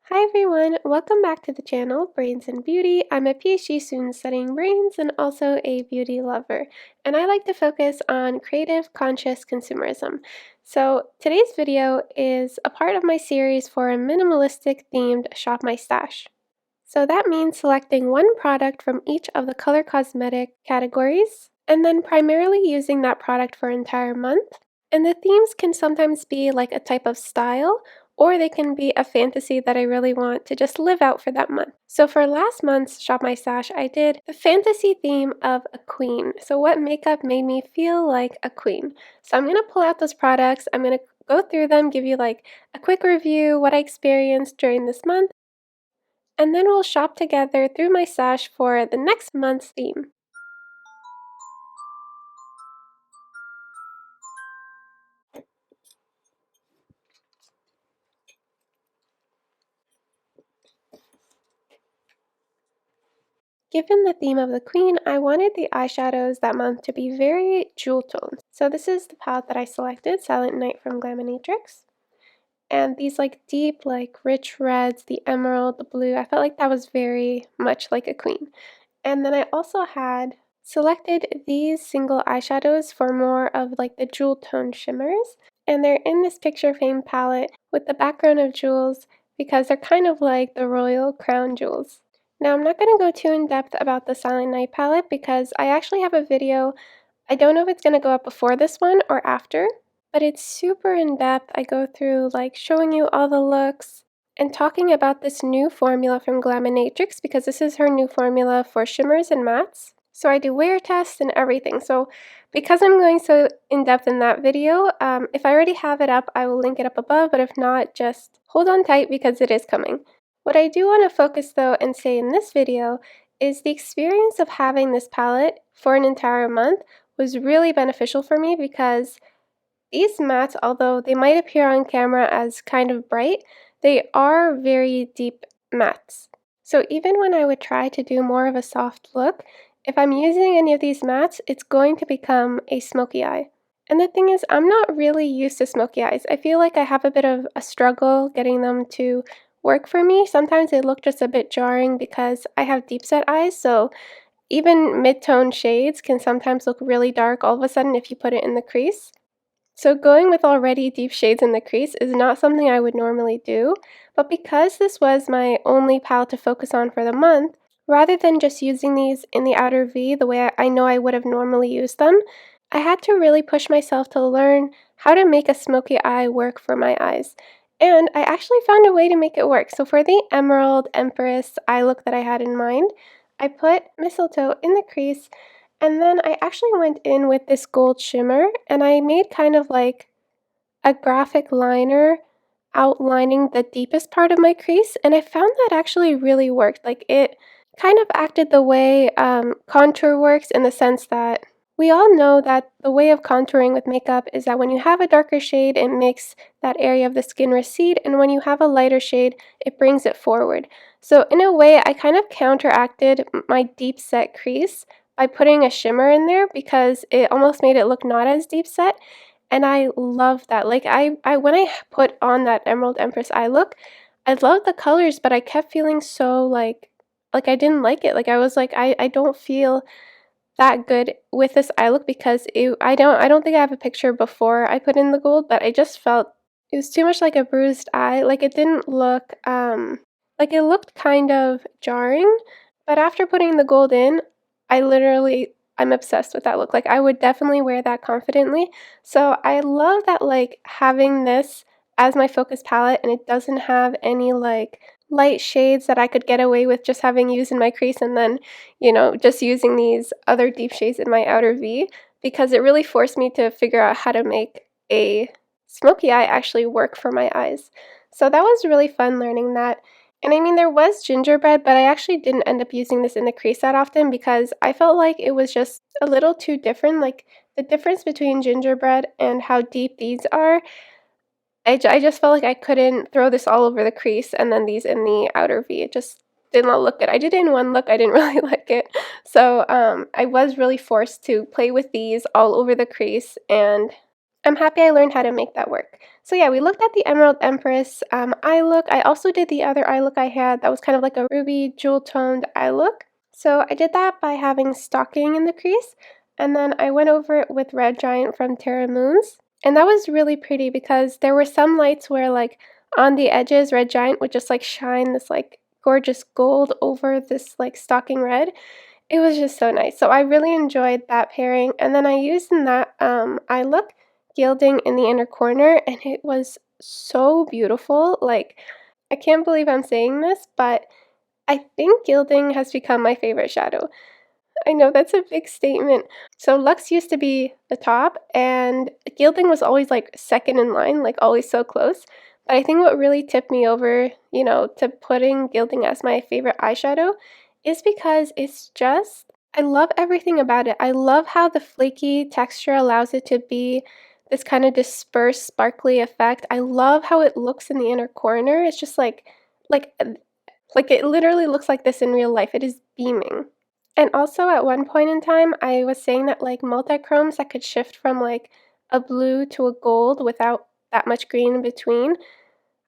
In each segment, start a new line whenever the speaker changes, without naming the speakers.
Hi everyone, welcome back to the channel, Brains and Beauty. I'm a PhD student studying brains and also a beauty lover, and I like to focus on creative, conscious consumerism. So today's video is a part of my series for a minimalistic themed Shop My Stash. So that means selecting one product from each of the color cosmetic categories, and then primarily using that product for an entire month. And the themes can sometimes be like a type of style, or they can be a fantasy that I really want to just live out for that month. So for last month's Shop My Stash, I did the fantasy theme of a queen. So what makeup made me feel like a queen? So I'm going to pull out those products, I'm going to go through them, give you like a quick review, what I experienced during this month, and then we'll shop together through my stash for the next month's theme. Given the theme of the queen, I wanted the eyeshadows that month to be very jewel toned. So this is the palette that I selected, Silent Night from Glaminatrix. And these like deep, like rich reds, the emerald, the blue, I felt like that was very much like a queen. And then I also had selected these single eyeshadows for more of like the jewel tone shimmers. And they're in this picture frame palette with the background of jewels because they're kind of like the royal crown jewels. Now I'm not going to go too in depth about the Silent Night palette because I actually have a video. I don't know if it's going to go up before this one or after, but it's super in depth. I go through like showing you all the looks and talking about this new formula from Glaminatrix because this is her new formula for shimmers and mattes. So I do wear tests and everything. So because I'm going so in depth in that video, if I already have it up, I will link it up above, but if not, just hold on tight because it is coming. What I do want to focus though and say in this video is the experience of having this palette for an entire month was really beneficial for me because these mattes, although they might appear on camera as kind of bright, they are very deep mattes. So even when I would try to do more of a soft look, if I'm using any of these mattes, it's going to become a smoky eye. And the thing is, I'm not really used to smoky eyes. I feel like I have a bit of a struggle getting them to work for me. Sometimes they look just a bit jarring because I have deep set eyes, so even mid-tone shades can sometimes look really dark all of a sudden if you put it in the crease. So going with already deep shades in the crease is not something I would normally do, but because this was my only palette to focus on for the month, rather than just using these in the outer V the way I know I would have normally used them, I had to really push myself to learn how to make a smoky eye work for my eyes. And I actually found a way to make it work. So for the Emerald Empress eye look that I had in mind, I put mistletoe in the crease, and then I actually went in with this gold shimmer and I made kind of like a graphic liner outlining the deepest part of my crease, and I found that actually really worked. Like it kind of acted the way contour works in the sense that we all know that the way of contouring with makeup is that when you have a darker shade, it makes that area of the skin recede, and when you have a lighter shade, it brings it forward. So in a way, I kind of counteracted my deep set crease by putting a shimmer in there because it almost made it look not as deep set, and I love that. Like I when I put on that Emerald Empress eye look, I loved the colors, but I kept feeling so like I didn't like it. Like I was like I don't feel that good with this eye look because I don't think I have a picture before I put in the gold, but I just felt it was too much like a bruised eye. Like it didn't look like it looked kind of jarring, but after putting the gold in, I'm obsessed with that look. Like I would definitely wear that confidently. So I love that like having this as my focus palette and it doesn't have any like light shades that I could get away with just having used in my crease and then, just using these other deep shades in my outer V, because it really forced me to figure out how to make a smoky eye actually work for my eyes. So that was really fun learning that. And I mean, there was gingerbread, but I actually didn't end up using this in the crease that often because I felt like it was just a little too different. Like the difference between gingerbread and how deep these are, I just felt like I couldn't throw this all over the crease and then these in the outer V. It just did not look good. I did it in one look. I didn't really like it. So I was really forced to play with these all over the crease, and I'm happy I learned how to make that work. So yeah, we looked at the Emerald Empress eye look. I also did the other eye look I had that was kind of like a ruby jewel toned eye look. So I did that by having stocking in the crease, and then I went over it with Red Giant from Terramoon's. And that was really pretty because there were some lights where like on the edges Red Giant would just like shine this like gorgeous gold over this like stocking red. It was just so nice. So I really enjoyed that pairing. And then I used in that eye look gilding in the inner corner, and it was so beautiful. Like, I can't believe I'm saying this, but I think gilding has become my favorite shadow. I know that's a big statement. So Luxe used to be the top, and gilding was always like second in line, like always so close. But I think what really tipped me over, to putting gilding as my favorite eyeshadow is because it's just, I love everything about it. I love how the flaky texture allows it to be this kind of dispersed, sparkly effect. I love how it looks in the inner corner. It's just like, like it literally looks like this in real life. It is beaming. And also at one point in time, I was saying that like multi-chromes that could shift from like a blue to a gold without that much green in between.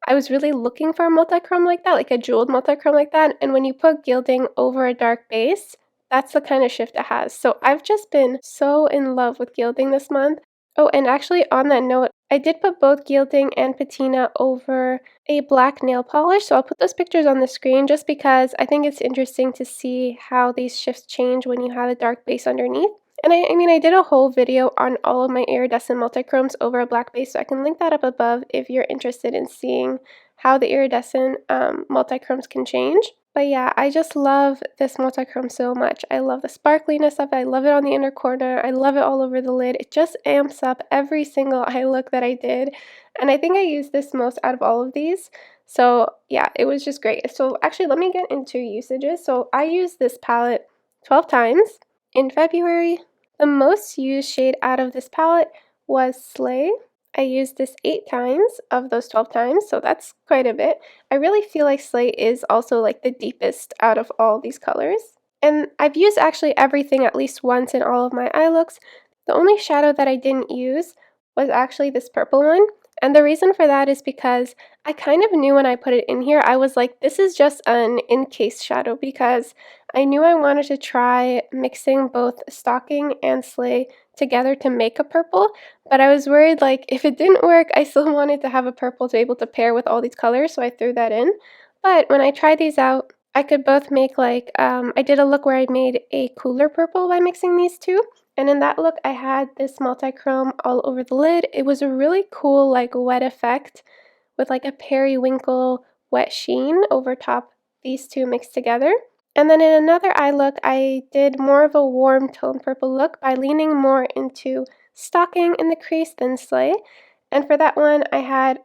I was really looking for a multi-chrome like that, like a jeweled multi-chrome like that. And when you put gilding over a dark base, that's the kind of shift it has. So I've just been so in love with gilding this month. Oh, and actually on that note, I did put both gilding and patina over a black nail polish. So I'll put those pictures on the screen just because I think it's interesting to see how these shifts change when you have a dark base underneath. And I mean, I did a whole video on all of my iridescent multichromes over a black base, so I can link that up above if you're interested in seeing how the iridescent multichromes can change. But yeah, I just love this multichrome so much. I love the sparkliness of it. I love it on the inner corner. I love it all over the lid. It just amps up every single eye look that I did. And I think I used this most out of all of these. So yeah, it was just great. So actually, let me get into usages. So I used this palette 12 times in February. The most used shade out of this palette was Slay. I used this 8 times of those 12 times, so that's quite a bit. I really feel like Slay is also like the deepest out of all these colors. And I've used actually everything at least once in all of my eye looks. The only shadow that I didn't use was actually this purple one. And the reason for that is because I kind of knew when I put it in here, I was like, this is just an in-case shadow, because I knew I wanted to try mixing both Stocking and Slay together to make a purple, but I was worried like if it didn't work, I still wanted to have a purple to be able to pair with all these colors, so I threw that in. But when I tried these out, I could both make like, I did a look where I made a cooler purple by mixing these two. And in that look, I had this multi-chrome all over the lid. It was a really cool, like, wet effect with, like, a periwinkle wet sheen over top these two mixed together. And then in another eye look, I did more of a warm tone purple look by leaning more into Stocking in the crease than Slay. And for that one, I had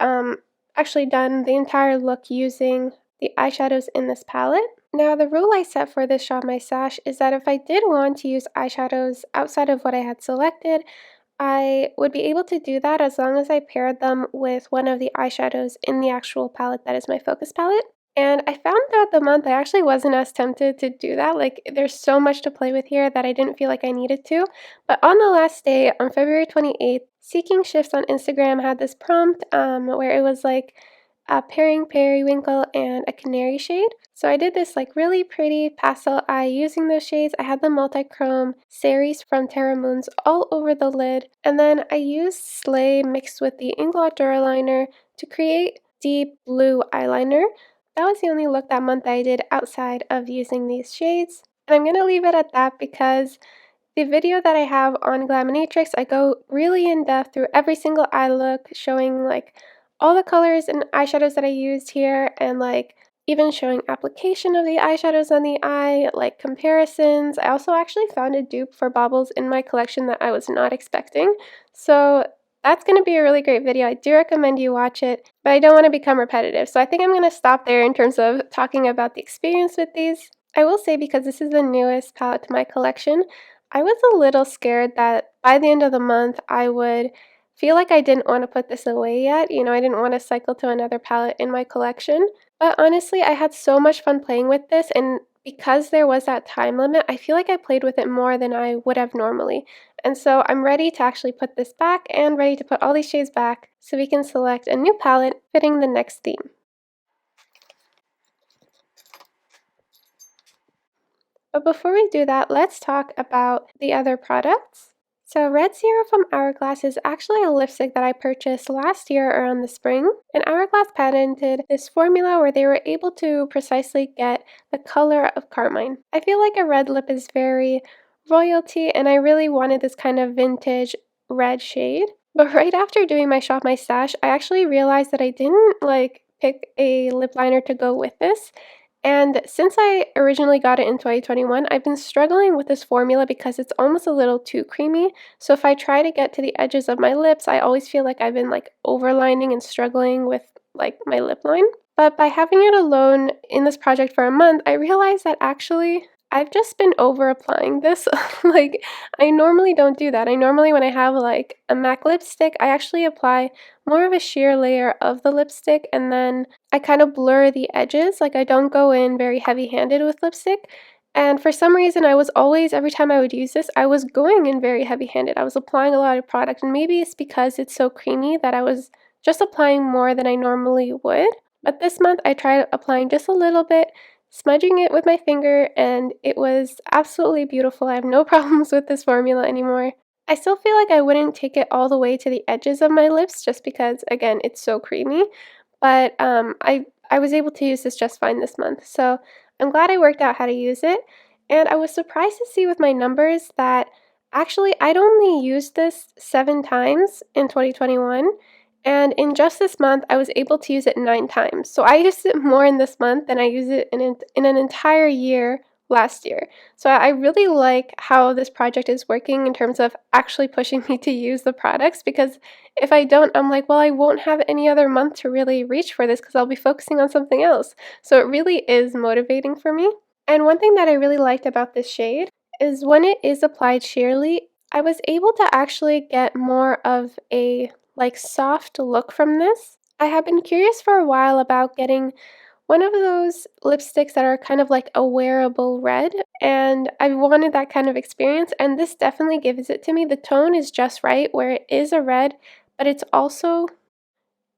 actually done the entire look using the eyeshadows in this palette. Now, the rule I set for this Shop My Stash is that if I did want to use eyeshadows outside of what I had selected, I would be able to do that as long as I paired them with one of the eyeshadows in the actual palette that is my focus palette. And I found throughout the month I actually wasn't as tempted to do that. Like, there's so much to play with here that I didn't feel like I needed to. But on the last day, on February 28th, Seeking Shifts on Instagram had this prompt where it was like pairing periwinkle and a canary shade. So I did this like really pretty pastel eye using those shades. I had the multi-chrome series from Terramoon's all over the lid. And then I used Slay mixed with the Inglot Duraliner to create deep blue eyeliner. That was the only look that month I did outside of using these shades. And I'm going to leave it at that because the video that I have on Glaminatrix, I go really in depth through every single eye look, showing like all the colors and eyeshadows that I used here, and like even showing application of the eyeshadows on the eye, like comparisons. I also actually found a dupe for baubles in my collection that I was not expecting. So that's going to be a really great video. I do recommend you watch it, but I don't want to become repetitive. So I think I'm going to stop there in terms of talking about the experience with these. I will say, because this is the newest palette to my collection, I was a little scared that by the end of the month I would feel like I didn't want to put this away yet. I didn't want to cycle to another palette in my collection. But honestly, I had so much fun playing with this, and because there was that time limit, I feel like I played with it more than I would have normally. And so I'm ready to actually put this back and ready to put all these shades back so we can select a new palette fitting the next theme. But before we do that, let's talk about the other products. So Red Zero from Hourglass is actually a lipstick that I purchased last year around the spring, and Hourglass patented this formula where they were able to precisely get the color of carmine. I feel like a red lip is very royalty, and I really wanted this kind of vintage red shade. But right after doing my Shop My Stash, I actually realized that I didn't pick a lip liner to go with this. And since I originally got it in 2021, I've been struggling with this formula because it's almost a little too creamy. So if I try to get to the edges of my lips, I always feel like I've been overlining and struggling with my lip line. But by having it alone in this project for a month, I realized that actually I've just been over applying this. I normally don't do that. I normally, when I have a MAC lipstick, I actually apply more of a sheer layer of the lipstick, and then I kind of blur the edges. I don't go in very heavy-handed with lipstick. And for some reason, I was always, every time I would use this, I was going in very heavy-handed. I was applying a lot of product, and maybe it's because it's so creamy that I was just applying more than I normally would. But this month, I tried applying just a little bit, smudging it with my finger, and it was absolutely beautiful. I have no problems with this formula anymore. I still feel like I wouldn't take it all the way to the edges of my lips just because, again, it's so creamy. But I was able to use this just fine this month. So I'm glad I worked out how to use it. And I was surprised to see with my numbers that actually I'd only used this 7 times in 2021. And in just this month, I was able to use it 9 times. So I used it more in this month than I used it in an entire year last year. So I really like how this project is working in terms of actually pushing me to use the products, because if I don't, I'm like, well, I won't have any other month to really reach for this because I'll be focusing on something else. So it really is motivating for me. And one thing that I really liked about this shade is when it is applied sheerly, I was able to actually get more of a soft look from this. I have been curious for a while about getting one of those lipsticks that are kind of like a wearable red, and I wanted that kind of experience, and this definitely gives it to me. The tone is just right where it is a red, but it's also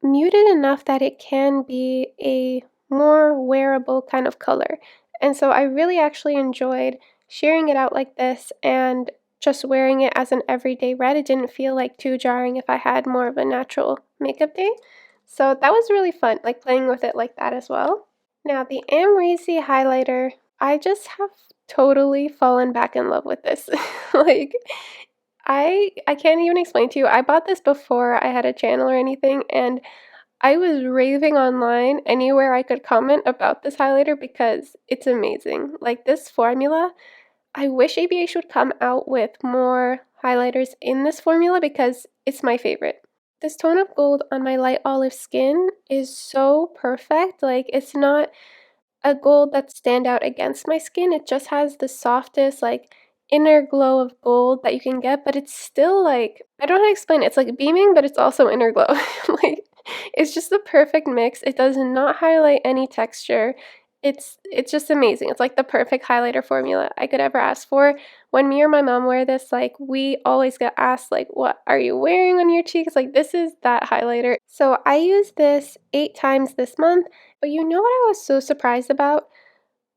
muted enough that it can be a more wearable kind of color. And so I really actually enjoyed shearing it out like this and just wearing it as an everyday red. It didn't feel too jarring if I had more of a natural makeup day. So that was really fun, playing with it like that as well. Now the Amrezy highlighter, I just have totally fallen back in love with this. I can't even explain to you. I bought this before I had a channel or anything, and I was raving online anywhere I could comment about this highlighter because it's amazing. This formula, I wish ABH would come out with more highlighters in this formula because it's my favorite. This tone of gold on my light olive skin is so perfect. It's not a gold that stand out against my skin. It just has the softest inner glow of gold that you can get, but it's still I don't know how to explain it. It's beaming, but it's also inner glow. It's just the perfect mix. It does not highlight any texture. It's just amazing. It's the perfect highlighter formula I could ever ask for. When me or my mom wear this, we always get asked what are you wearing on your cheeks? This is that highlighter. So I used this 8 times this month, but you know what I was so surprised about?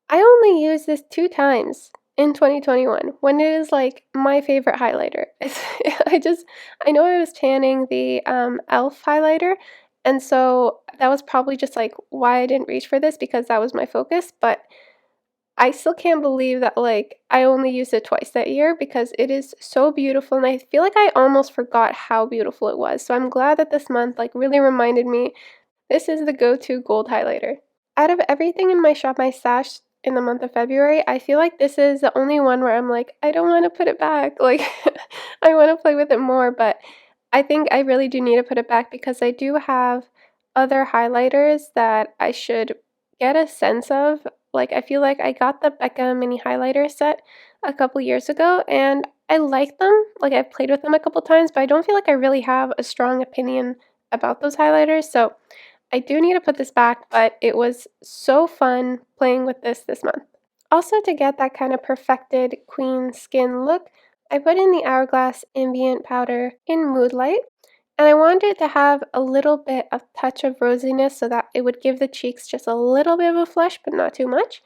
I only used this 2 times in 2021 when it is my favorite highlighter. I know I was tanning the e.l.f. highlighter, and so that was probably just why I didn't reach for this, because that was my focus, but I still can't believe that I only used it twice that year because it is so beautiful, and I feel like I almost forgot how beautiful it was. So I'm glad that this month really reminded me this is the go-to gold highlighter. Out of everything in my Shop My Stash in the month of February, I feel like this is the only one where I'm I don't want to put it back. I want to play with it more, but I think I really do need to put it back because I do have other highlighters that I should get a sense of. I feel like I got the Becca mini highlighter set a couple years ago, and I like them. I've played with them a couple times, but I don't feel like I really have a strong opinion about those highlighters, so I do need to put this back, but it was so fun playing with this month. Also, to get that kind of perfected queen skin look, I put in the Hourglass Ambient powder in Mood Light, and I wanted it to have a little bit of touch of rosiness so that it would give the cheeks just a little bit of a flush, but not too much.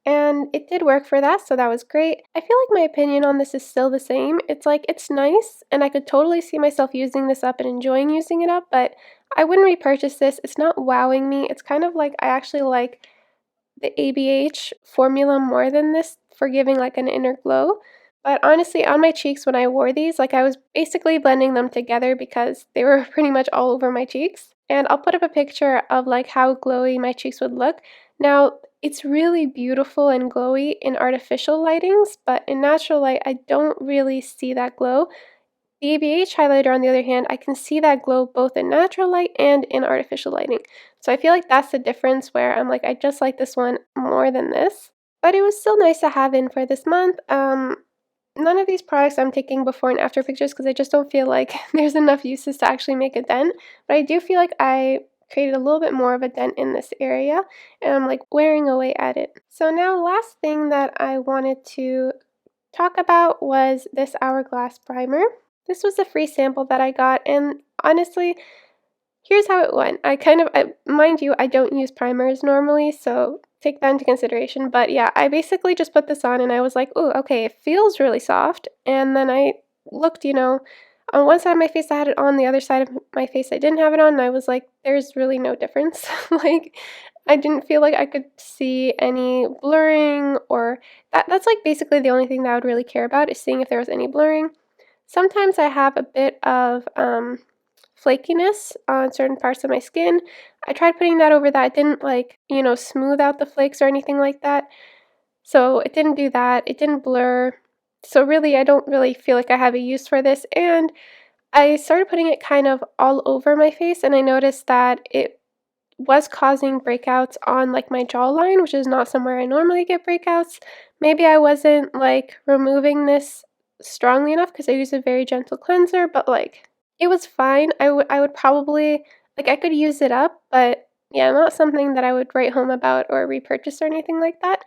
And it did work for that, so that was great. I feel like my opinion on this is still the same. It's like, it's nice, and I could totally see myself using this up and enjoying using it up, but I wouldn't repurchase this. It's not wowing me. It's kind of like, I actually like the ABH formula more than this for giving like an inner glow. But honestly, on my cheeks when I wore these, like I was basically blending them together because they were pretty much all over my cheeks. And I'll put up a picture of like how glowy my cheeks would look. Now, it's really beautiful and glowy in artificial lightings, but in natural light, I don't really see that glow. The ABH highlighter, on the other hand, I can see that glow both in natural light and in artificial lighting. So I feel like that's the difference where I'm like, I just like this one more than this. But it was still nice to have in for this month. None of these products I'm taking before and after pictures because I just don't feel like there's enough uses to actually make a dent. But I do feel like I created a little bit more of a dent in this area, and I'm like wearing away at it. So now last thing that I wanted to talk about was this Hourglass primer. This was a free sample that I got, and honestly, here's how it went. Mind you, I don't use primers normally, so take that into consideration. But yeah, I basically just put this on and I was like, oh, okay, it feels really soft. And then I looked, on one side of my face I had it on, the other side of my face I didn't have it on, and I was like, there's really no difference. Like, I didn't feel like I could see any blurring or that's like basically the only thing that I would really care about is seeing if there was any blurring. Sometimes I have a bit of flakiness on certain parts of my skin. I tried putting that over that. It didn't smooth out the flakes or anything like that. So it didn't do that. It didn't blur. So really, I don't really feel like I have a use for this. And I started putting it kind of all over my face, and I noticed that it was causing breakouts on like my jawline, which is not somewhere I normally get breakouts. Maybe I wasn't like removing this strongly enough because I use a very gentle cleanser, but like it was fine. I would probably like I could use it up, but yeah, not something that I would write home about or repurchase or anything like that.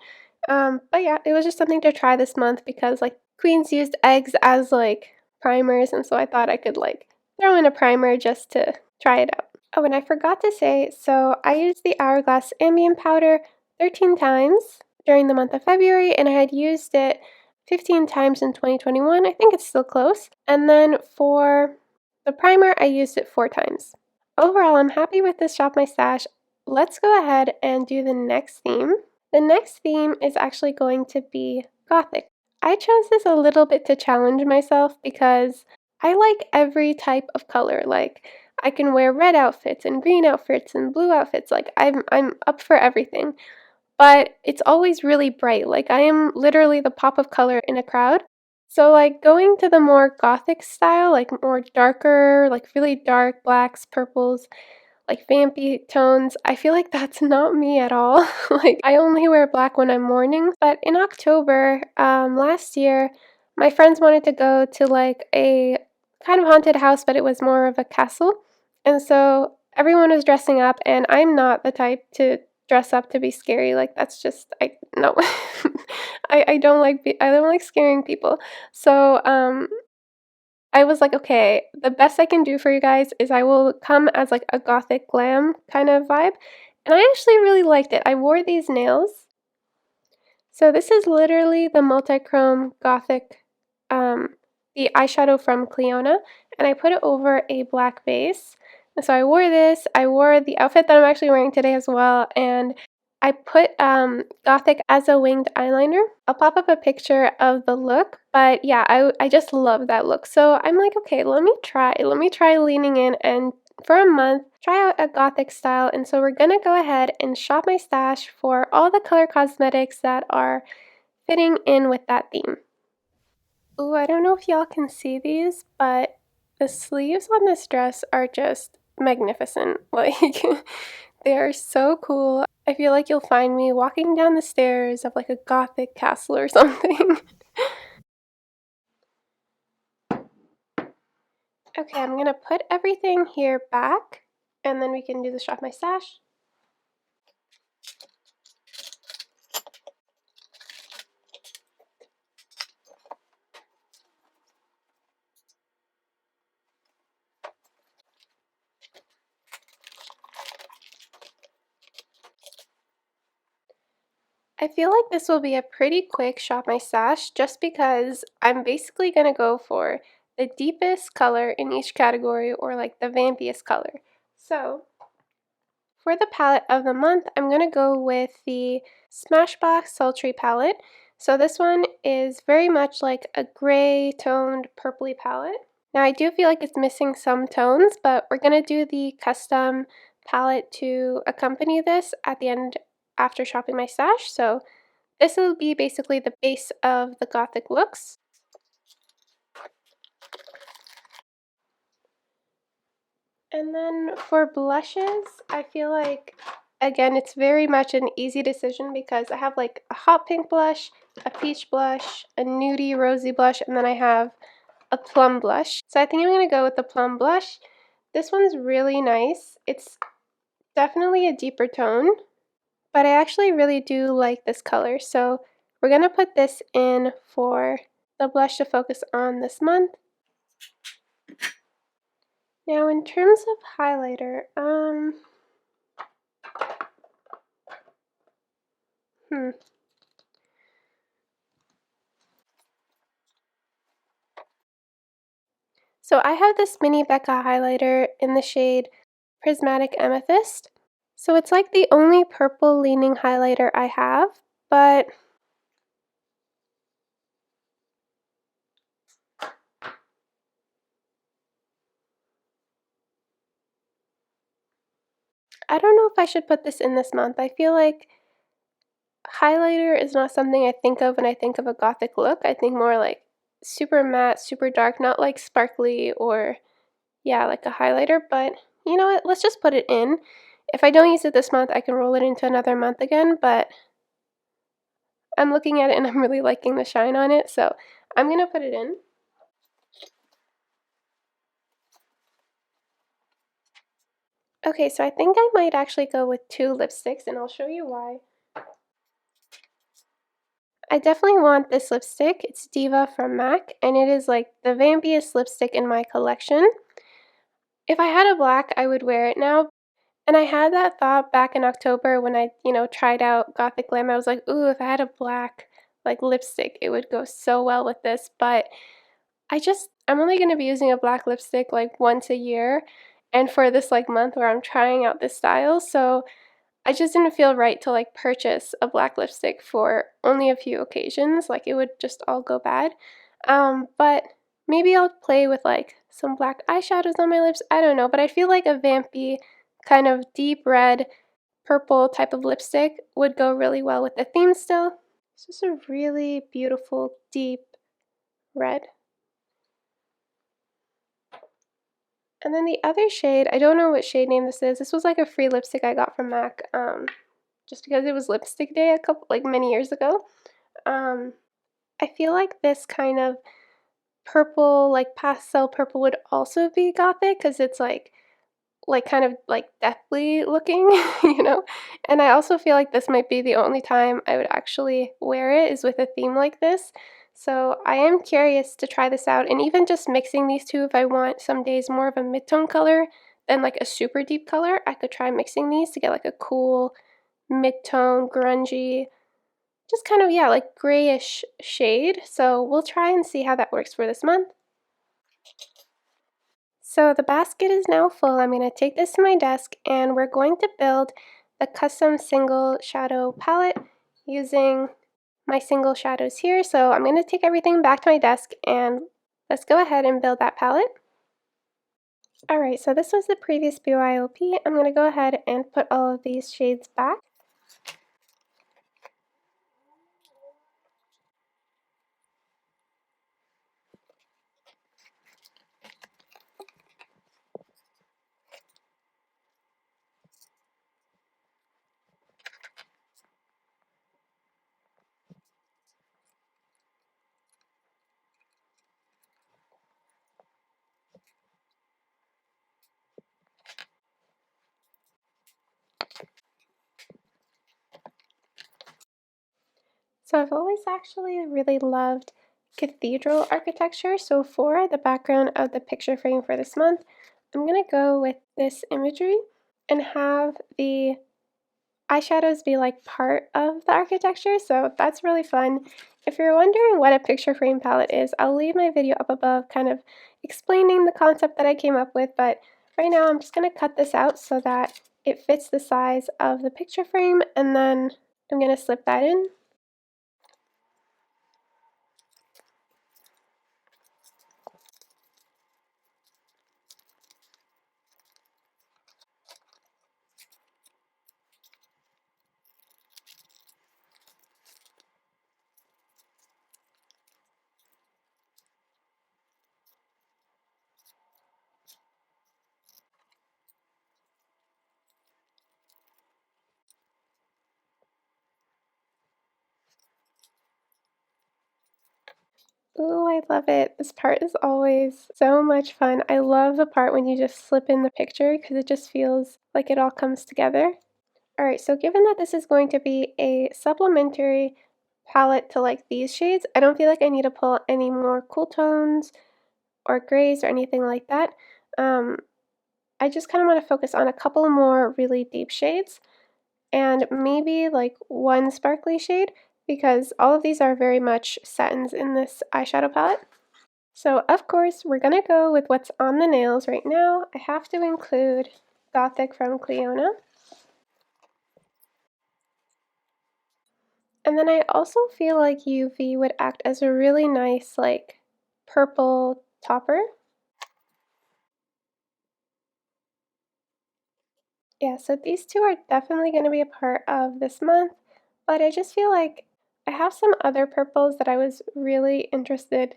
But yeah, it was just something to try this month because like queens used eggs as like primers, and so I thought I could like throw in a primer just to try it out. Oh, and I forgot to say, so I used the Hourglass Ambient powder 13 times during the month of February, and I had used it 15 times in 2021. I think it's still close. And then for the primer, I used it 4 times. Overall, I'm happy with this Shop My Stash. Let's go ahead and do the next theme. The next theme is actually going to be Gothic. I chose this a little bit to challenge myself because I like every type of color. Like, I can wear red outfits and green outfits and blue outfits. Like, I'm up for everything. But it's always really bright. Like, I am literally the pop of color in a crowd. So, like, going to the more gothic style, like more darker, like really dark blacks, purples, like vampy tones, I feel like that's not me at all. Like, I only wear black when I'm mourning. But in October last year, my friends wanted to go to like a kind of haunted house, but it was more of a castle. And so everyone was dressing up, and I'm not the type to dress up to be scary. Like, that's just, I no. I don't like scaring people. So I was like, okay, the best I can do for you guys is I will come as like a gothic glam kind of vibe. And I actually really liked it. I wore these nails. So this is literally the multichrome gothic, the eyeshadow from Clionadh, and I put it over a black base. And so I wore this. I wore the outfit that I'm actually wearing today as well, and I put Gothic as a winged eyeliner. I'll pop up a picture of the look, but yeah, I just love that look. So I'm like, okay, let me try leaning in and for a month, try out a Gothic style. And so we're gonna go ahead and shop my stash for all the color cosmetics that are fitting in with that theme. Ooh, I don't know if y'all can see these, but the sleeves on this dress are just magnificent. Like, they are so cool. I feel like you'll find me walking down the stairs of like a gothic castle or something. Okay, I'm gonna put everything here back, and then we can do the shop my stash. I feel like this will be a pretty quick shop my stash just because I'm basically going to go for the deepest color in each category, or like the vampiest color. So for the palette of the month, I'm going to go with the Smashbox Sultry palette. So this one is very much like a gray toned purpley palette. Now I do feel like it's missing some tones, but we're going to do the custom palette to accompany this at the end after shopping my stash. So this will be basically the base of the Gothic looks. And then for blushes, I feel like, again, it's very much an easy decision because I have like a hot pink blush, a peach blush, a nudie rosy blush, and then I have a plum blush. So I think I'm going to go with the plum blush. This one's really nice. It's definitely a deeper tone, but I actually really do like this color. So we're going to put this in for the blush to focus on this month. Now in terms of highlighter, So I have this mini Becca highlighter in the shade Prismatic Amethyst. So it's like the only purple leaning highlighter I have, but I don't know if I should put this in this month. I feel like highlighter is not something I think of when I think of a Gothic look. I think more like super matte, super dark, not like sparkly or, yeah, like a highlighter. But you know what? Let's just put it in. If I don't use it this month, I can roll it into another month again, but I'm looking at it and I'm really liking the shine on it, so I'm going to put it in. Okay, so I think I might actually go with 2 lipsticks, and I'll show you why. I definitely want this lipstick. It's Diva from Mac, and it is like the vampiest lipstick in my collection. If I had a black, I would wear it now. And I had that thought back in October when I, tried out Gothic Glam. I was like, ooh, if I had a black like lipstick, it would go so well with this. But I'm only going to be using a black lipstick like once a year, and for this like month where I'm trying out this style, so I just didn't feel right to like purchase a black lipstick for only a few occasions. Like it would just all go bad. But maybe I'll play with like some black eyeshadows on my lips. I don't know, but I feel like a vampy kind of deep red, purple type of lipstick would go really well with the theme still. It's just a really beautiful, deep red. And then the other shade, I don't know what shade name this is. This was like a free lipstick I got from Mac, just because it was lipstick day many years ago. I feel like this kind of purple, like pastel purple, would also be Gothic because it's like kind of like deathly looking, And I also feel like this might be the only time I would actually wear it is with a theme like this. So I am curious to try this out, and even just mixing these two, if I want some days more of a mid-tone color than like a super deep color, I could try mixing these to get like a cool mid-tone, grungy, just kind of, yeah, like grayish shade. So we'll try and see how that works for this month. So the basket is now full. I'm going to take this to my desk, and we're going to build the custom single shadow palette using my single shadows here. So I'm going to take everything back to my desk, and let's go ahead and build that palette. Alright, so this was the previous BYOP. I'm going to go ahead and put all of these shades back. So I've always actually really loved cathedral architecture. So for the background of the picture frame for this month, I'm going to go with this imagery and have the eyeshadows be like part of the architecture, so that's really fun. If you're wondering what a picture frame palette is, I'll leave my video up above kind of explaining the concept that I came up with, but right now I'm just going to cut this out so that it fits the size of the picture frame, and then I'm going to slip that in. Ooh, I love it. This part is always so much fun. I love the part when you just slip in the picture because it just feels like it all comes together. Alright, so given that this is going to be a supplementary palette to like these shades, I don't feel like I need to pull any more cool tones or grays or anything like that. I just kind of want to focus on a couple more really deep shades and maybe like one sparkly shade because all of these are very much satins in this eyeshadow palette. So of course we're going to go with what's on the nails right now. I have to include Gothic from Clionadh. And then I also feel like UV would act as a really nice like purple topper. Yeah, so these two are definitely going to be a part of this month, but I just feel like I have some other purples that I was really interested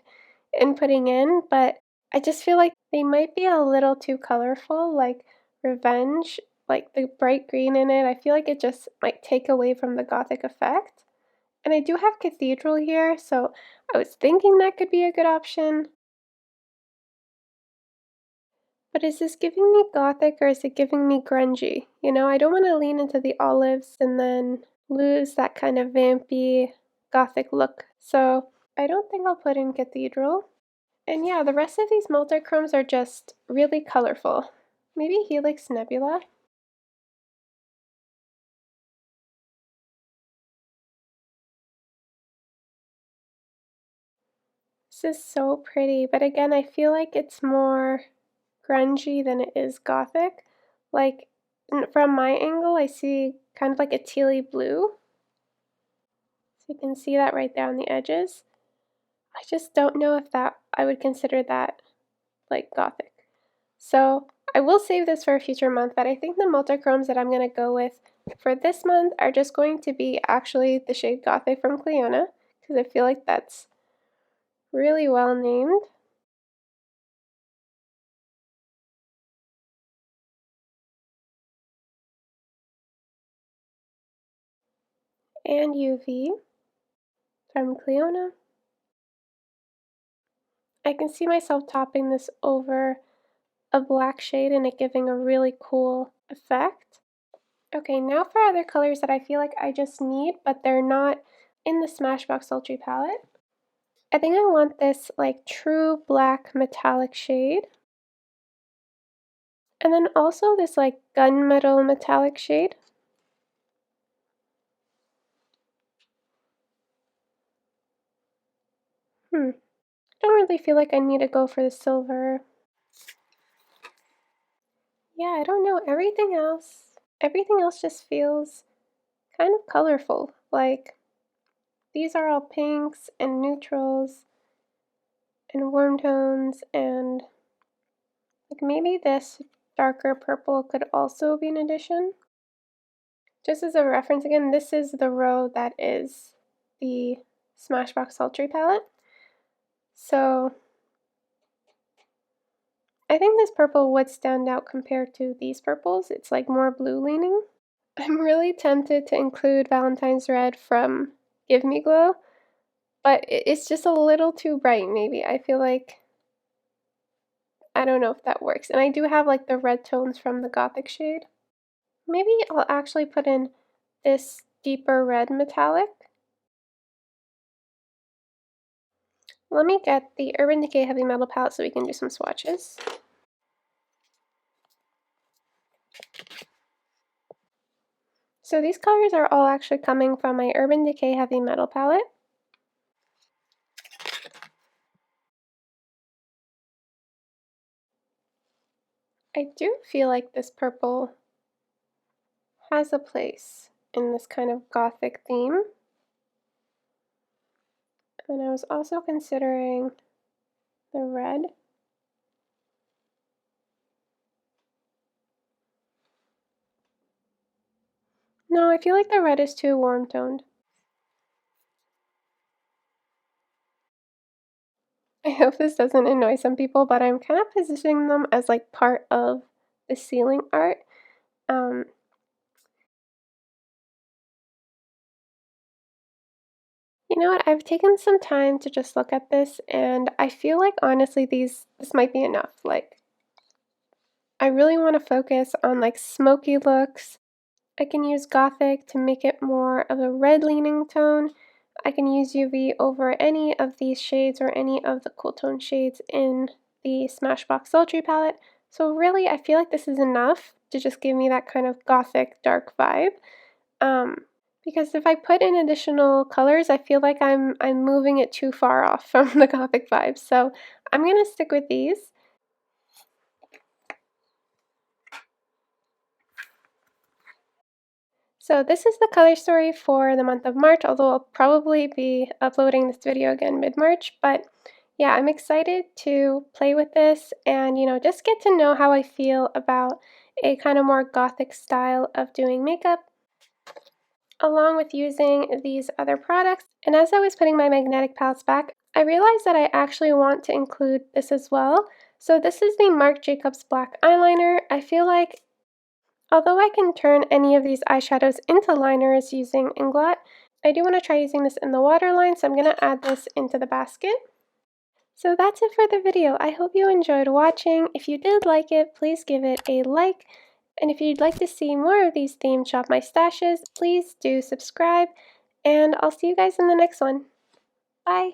in putting in, but I just feel like they might be a little too colorful, like Revenge, like the bright green in it. I feel like it just might take away from the Gothic effect. And I do have Cathedral here, so I was thinking that could be a good option. But is this giving me Gothic or is it giving me grungy? You know, I don't want to lean into the olives and then lose that kind of vampy Gothic look. So I don't think I'll put in Cathedral. And yeah, the rest of these multichromes are just really colorful. Maybe Helix Nebula? This is so pretty, but again, I feel like it's more grungy than it is Gothic. Like, from my angle, I see kind of like a tealy blue. So you can see that right there on the edges. I just don't know if that I would consider that like Gothic. So I will save this for a future month, but I think the multichromes that I'm going to go with for this month are just going to be actually the shade Gothic from Clionadh, because I feel like that's really well named. And UV from Clionadh. I can see myself topping this over a black shade and it giving a really cool effect. Okay, now for other colors that I feel like I just need, but they're not in the Smashbox Sultry palette. I think I want this like true black metallic shade. And then also this like gunmetal metallic shade. I don't really feel like I need to go for the silver. Yeah, I don't know. Everything else just feels kind of colorful. Like these are all pinks and neutrals and warm tones, and like maybe this darker purple could also be an addition. Just as a reference again, this is the row that is the Smashbox Sultry palette. So I think this purple would stand out compared to these purples. It's like more blue leaning. I'm really tempted to include Valentine's Red from Give Me Glow, but it's just a little too bright maybe. I feel like I don't know if that works. And I do have like the red tones from the Gothic shade. Maybe I'll actually put in this deeper red metallic. Let me get the Urban Decay Heavy Metal palette so we can do some swatches. So these colors are all actually coming from my Urban Decay Heavy Metal palette. I do feel like this purple has a place in this kind of gothic theme. And I was also considering the red. No, I feel like the red is too warm toned. I hope this doesn't annoy some people, but I'm kind of positioning them as like part of the ceiling art. Um, you know what? I've taken some time to just look at this, and I feel like honestly this might be enough. Like, I really want to focus on like smoky looks. I can use Gothic to make it more of a red leaning tone. I can use UV over any of these shades or any of the cool tone shades in the Smashbox Sultry palette. So really, I feel like this is enough to just give me that kind of gothic dark vibe. Because if I put in additional colors, I feel like I'm moving it too far off from the gothic vibe. So I'm gonna stick with these. So this is the color story for the month of March, although I'll probably be uploading this video again mid-March. But yeah, I'm excited to play with this and, just get to know how I feel about a kind of more gothic style of doing makeup, along with using these other products. And as I was putting my magnetic palettes back, I realized that I actually want to include this as well. So this is the Marc Jacobs Black Eyeliner. I feel like although I can turn any of these eyeshadows into liners using Inglot, I do want to try using this in the waterline, so I'm going to add this into the basket. So that's it for the video. I hope you enjoyed watching. If you did like it, please give it a like. And if you'd like to see more of these themed Shop My Stashes, please do subscribe. And I'll see you guys in the next one. Bye!